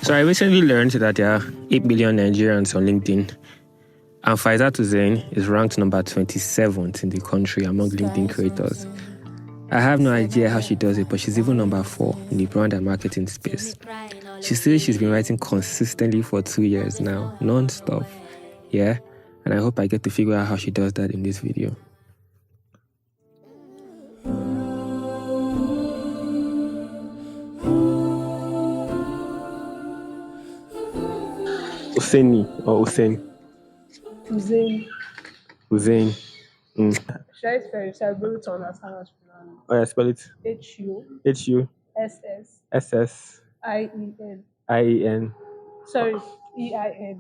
So I recently learned that there are 8 million Nigerians on LinkedIn. And Faizat Hussein is ranked number 27th in the country among LinkedIn creators. I have no idea how she does it, but she's even number 4 in the brand and marketing space. She says she's been writing consistently for 2 years now, non-stop. Yeah, and I hope I get to figure out how she does that in this video. Husseini or Hussein? Hussein. Hussein. Should I spell it? Should I be able to understand how to pronounce it? Oh yeah, spell it. H-U. S-S. S-S. I-E-N. I-E-N. Sorry, E-I-N.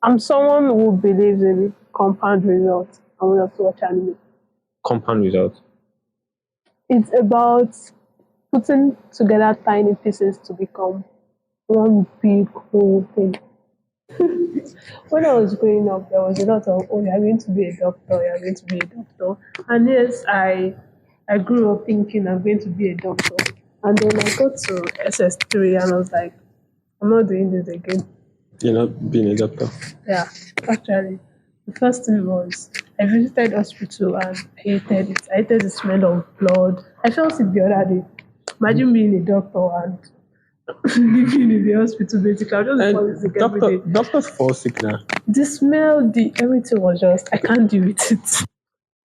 I'm someone who believes in compound results. I want to watch anime. Compound results. It's about putting together tiny pieces to become one big whole thing. When I was growing up, there was a lot of, oh, you're going to be a doctor, you're going to be a doctor. And yes, I grew up thinking I'm going to be a doctor. And then I got to SS3 and I was like, I'm not doing this again. You're not being a doctor? Yeah, actually. The first thing was, I visited hospital and I hated it. I hated the smell of blood. I felt sick the other day. Imagine being a doctor and living in the hospital basically. I was just falling sick every day. Doctors fall sick now. The smell, everything was just, I can't deal with it.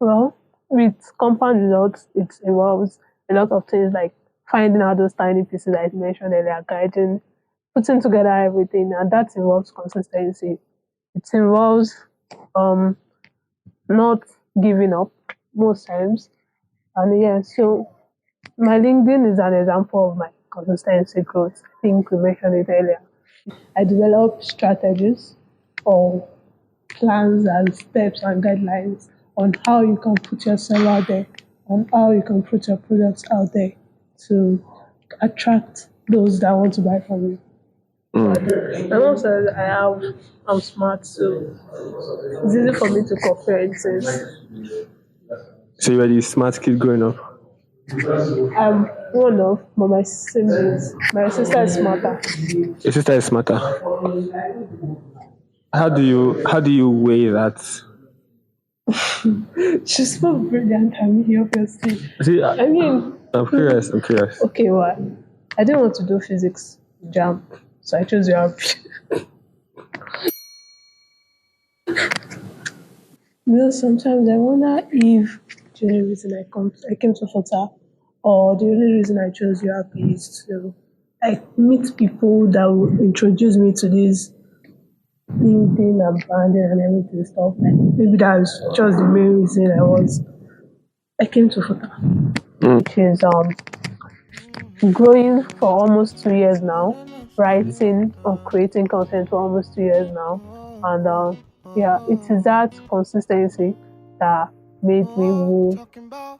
Well, with compound results, it involves a lot of things like finding out those tiny pieces that I mentioned earlier, guiding, putting together everything, and that involves consistency. It involves not giving up most times. And yeah, so my LinkedIn is an example of my consistency growth. I think we mentioned it earlier. I develop strategies or plans and steps and guidelines on how you can put yourself out there, on how you can put your products out there to attract those that want to buy from you. My mom says I'm smart, so it's easy for me to compare things. So you were the smart kid growing up? I'm one of, but my siblings, my sister is smarter. Your sister is smarter. How do you weigh that? She's so brilliant at me, obviously. See, I mean, I'm curious. Okay, what? I didn't want to do physics jam, so I chose geography. Sometimes I wonder if the only reason I came to Fota, or the only reason I chose URP is to meet people that will introduce me to this LinkedIn and branding and everything stuff. Like maybe that was just the main reason I came to Fota, which is growing for almost 2 years now, writing or creating content for almost 2 years now, and yeah, it is that consistency that made me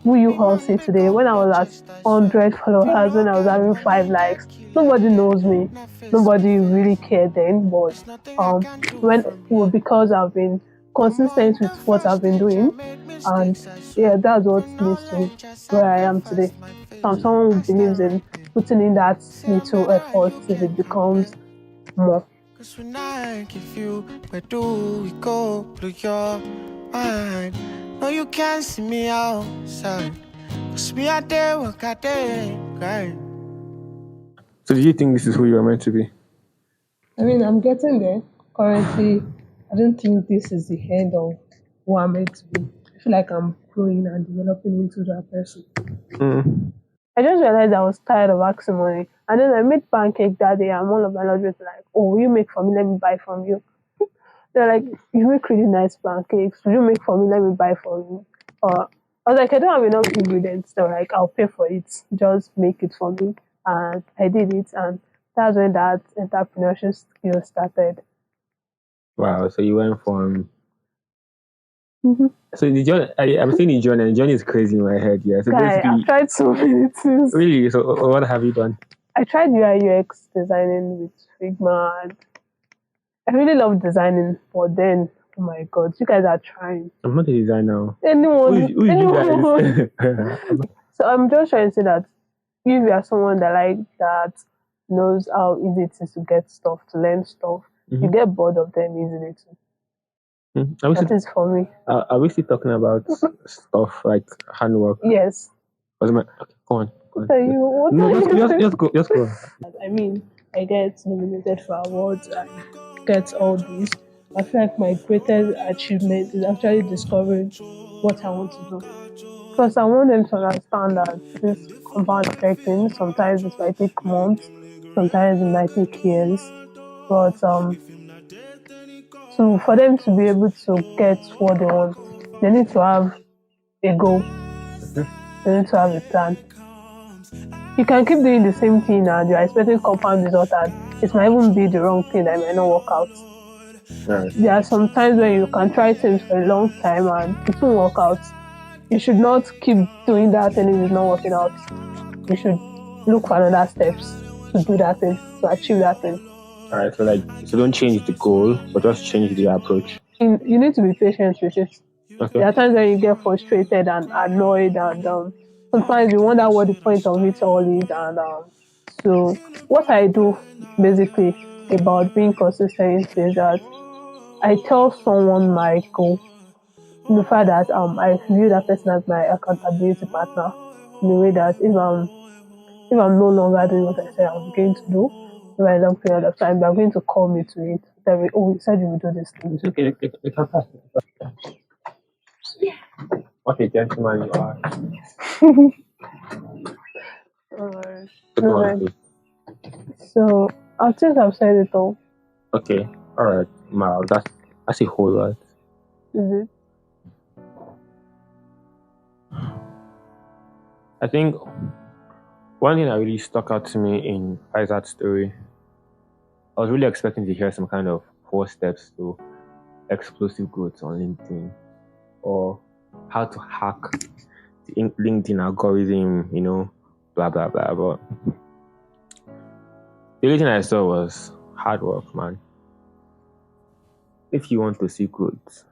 who you all see today. When I was at 100 followers, when I was having 5 likes, nobody knows me. Nobody really cared then, but because I've been consistent with what I've been doing, and yeah, that's what leads to where I am today. So I'm someone who believes in putting in that little effort till it becomes more. Cause when I give you, where do we go? Blow your mind. No, you can't see me outside. Cause me out there, work out there, grind. So do you think this is who you are meant to be? I mean, I'm getting there. Currently, I don't think this is the end of who I'm meant to be. I feel like I'm growing and developing into that person. I just realized I was tired of asking money. And then I made pancake that day, and one of my lodgers were like, oh, will you make for me? Let me buy from you. They're like, you make really nice pancakes. Will you make for me? Let me buy from you. I was like, I don't have enough ingredients. They're like, I'll pay for it. Just make it for me. And I did it. And that's when that entrepreneurship skill started. Wow. So you went from... Mm-hmm. So I'm saying the journey is crazy in my head. Yeah. So basically, I've tried so many things. Really? So what have you done? I tried UI UX designing with Figma. And I really love designing, but then Oh my God, you guys are trying. I'm not a designer. Anyone, Who is you guys? So I'm just trying to say that if you are someone that knows how easy it is to get stuff, to learn stuff, you get bored of them easily too. That is for me. Are we still talking about stuff like handwork? Yes. Okay, go on. What are you? What No, are you? just go on. I mean, I get nominated for awards and get all these. I feel like my greatest achievement is actually discovering what I want to do. Because I want them to understand that this compound effect thing, sometimes it might take months, sometimes it might take years. But so for them to be able to get what they want, they need to have a goal. They need to have a plan. You can keep doing the same thing and you're expecting compound result, and it might even be the wrong thing that might not work out. Right. There are some times when you can try things for a long time and it won't work out. You should not keep doing that and it is not working out. You should look for another steps to do that thing, to achieve that thing. Alright, so don't change the goal, but just change the approach. You need to be patient with it. Okay. There are times when you get frustrated and annoyed, and sometimes you wonder what the point of it all is. And so what I do basically about being consistent is that I tell someone my goal. The fact that I view that person as my accountability partner, in the way that if I'm no longer doing what I said I was going to do over a long period of time, they're going to call me to it. Tell me, oh, you said you would do this thing. It's okay. It can pass. What a gentleman you are. Alright. So I think I've said it all. Okay. Alright. Wow, that's a whole lot. Is it? I think one thing that really stuck out to me in Isaac's story, I was really expecting to hear some kind of 4 steps to explosive growth on LinkedIn, or how to hack the LinkedIn algorithm, blah blah blah. But the only thing I saw was hard work, man. If you want to see growth,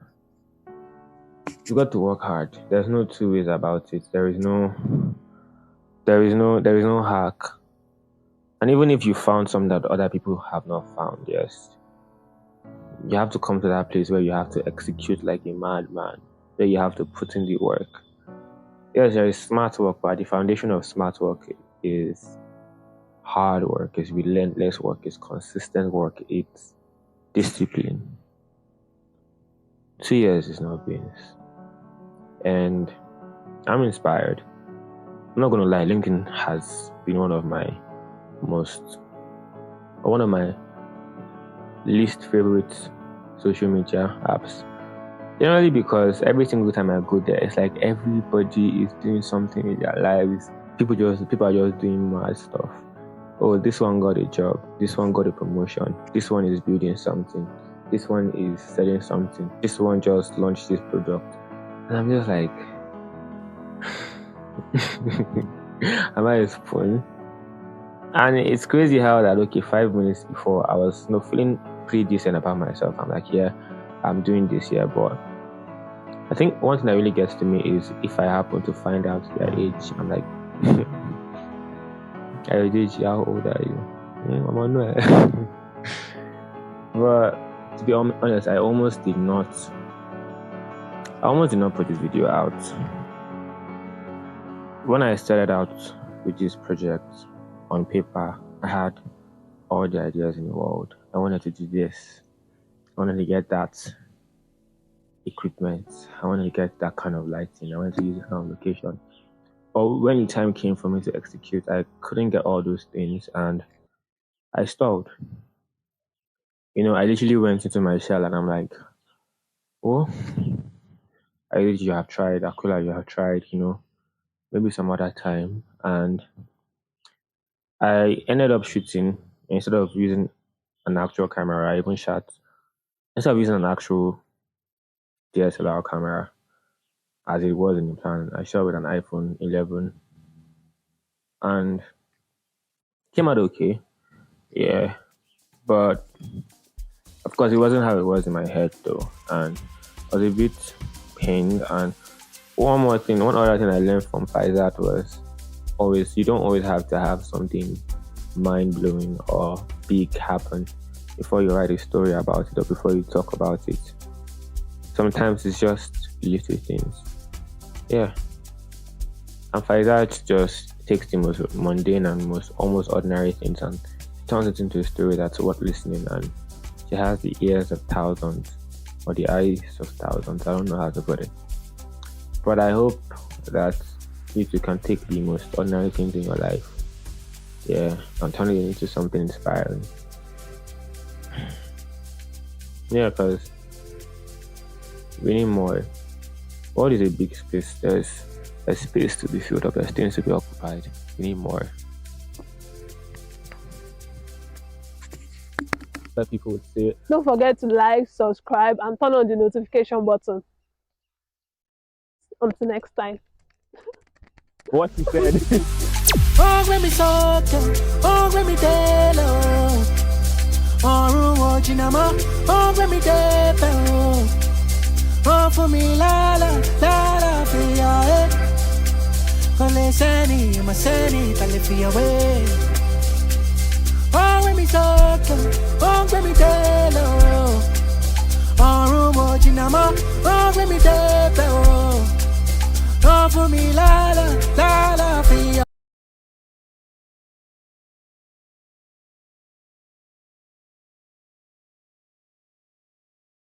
you got to work hard. There's no two ways about it. There is no hack. And even if you found something that other people have not found, yes, you have to come to that place where you have to execute like a madman, where you have to put in the work. Yes, there is smart work, but the foundation of smart work is hard work, is relentless work, is consistent work, it's discipline. 2 years is not beans. And I'm inspired. I'm not gonna lie, LinkedIn has been one of my least favorite social media apps. Generally because every single time I go there, it's like everybody is doing something in their lives. People are just doing mad stuff. Oh, this one got a job, this one got a promotion, this one is building something, this one is selling something, this one just launched this product. And I'm just like, am I a spoon? And it's crazy how that, 5 minutes before I was feeling pretty decent about myself. I'm like, yeah, I'm doing this here. But I think one thing that really gets to me is if I happen to find out their age, I'm like, how old are you? I'm on nowhere. But to be honest, I almost did not put this video out. When I started out with this project, on paper, I had all the ideas in the world. I wanted to do this. I wanted to get that equipment. I wanted to get that kind of lighting. I wanted to use that kind of location. But when the time came for me to execute, I couldn't get all those things and I stalled. I literally went into my shell and I'm like, oh, you have tried, Akure, you have tried, maybe some other time. And I ended up shooting, instead of using an actual camera, I even shot, instead of using an actual DSLR camera, as it was in the plan, I shot with an iPhone 11 and came out okay. Yeah, but Of course, it wasn't how it was in my head though, and I was a bit pained. And one other thing I learned from Faizat was you don't always have to have something mind-blowing or big happen before you write a story about it or before you talk about it. Sometimes it's just little things. Yeah. And Faizat just takes the most mundane and most almost ordinary things and turns it into a story that's worth listening, and she has the ears of thousands or the eyes of thousands. I don't know how to put it. But I hope that you can take the most ordinary things in your life, and turn it into something inspiring. Yeah, because we need more. What is a big space? There's a space to be filled up, there's things to be occupied. We need more. That people would say. Don't forget to like, subscribe, and turn on the notification button. Until next time. What you said. Oh, let me talk, oh, let me tell, oh, watching them, oh, let me tell, oh, for me, la, for ya, con le seni, ma seni, tale for ya, oh, let me talk, oh, let me tell, oh, watching them, oh, let me tell, oh, for me, la,